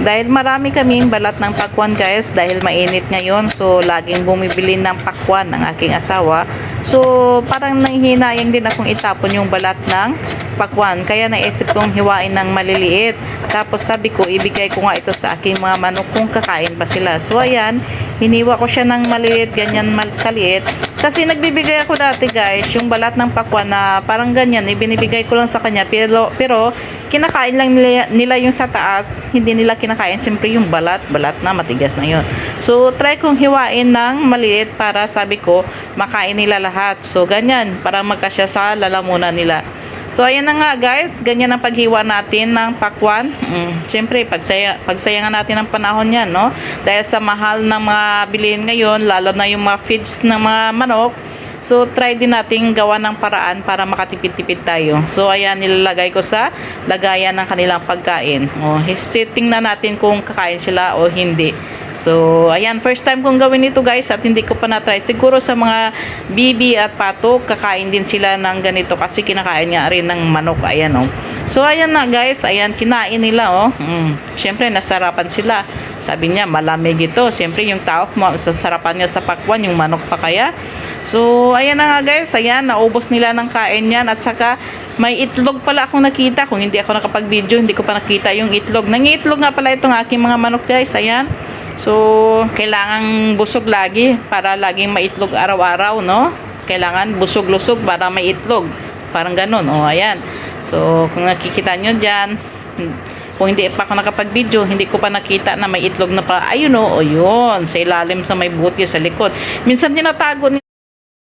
Dahil marami kaming balat ng pakwan guys, dahil mainit ngayon. So laging bumibili ng pakwan ng aking asawa. So parang nanghihinayang din akong itapon yung balat ng pakwan. Kaya naisip kong hiwain ng maliliit. Tapos sabi ko, ibigay ko nga ito sa aking mga manok kung kakain pa sila. So ayan, hiniwa ko siya ng maliliit, ganyan kaliit. Kasi nagbibigay ako dati guys, yung balat ng pakwan na parang ganyan, ibinibigay ko lang sa kanya. Pero kinakain lang nila yung sa taas, hindi nila kinakain. Siyempre yung balat na matigas na yun. So try kong hiwain ng maliit para sabi ko, makain nila lahat. So ganyan, para magkasya sa lalamunan nila. So ayan na nga guys, ganyan ang paghiwa natin ng pakwan. Siyempre pagsayangan natin ang panahon yan, no? Dahil sa mahal ng mga bilihin ngayon, lalo na yung mga feeds ng mga manok. So try din nating gawa ng paraan para makatipid-tipid tayo. So ayan, nilalagay ko sa lagayan ng kanilang pagkain. Setting na natin kung kakain sila o hindi. So ayan, first time kong gawin ito guys at hindi ko pa na-try. Siguro sa mga bibi at pato, kakain din sila ng ganito kasi kinakain nga rin ng manok. Ayan So ayan na guys, ayan, kinain nila Siyempre nasarapan sila. Sabi niya malamig ito. Siyempre yung tao, sasarapan niya sa pakwan, yung manok pa kaya. So ayan na nga guys, ayan, naubos nila ng kain yan. At saka may itlog pala akong nakita. Kung hindi ako nakapag-video, hindi ko pa nakita yung itlog. Nangiitlog nga pala itong aking mga manok guys. Ayan. So, kailangan busog lagi para laging maitlog araw-araw, no? Kailangan busog-lusog para may itlog. Parang ganun. Ayan. So, kung nakikita nyo dyan, kung hindi pa ako nakapag-video, hindi ko pa nakita na may itlog na pa. Ayun yun. Sa ilalim sa may buti sa likod. Minsan tinatago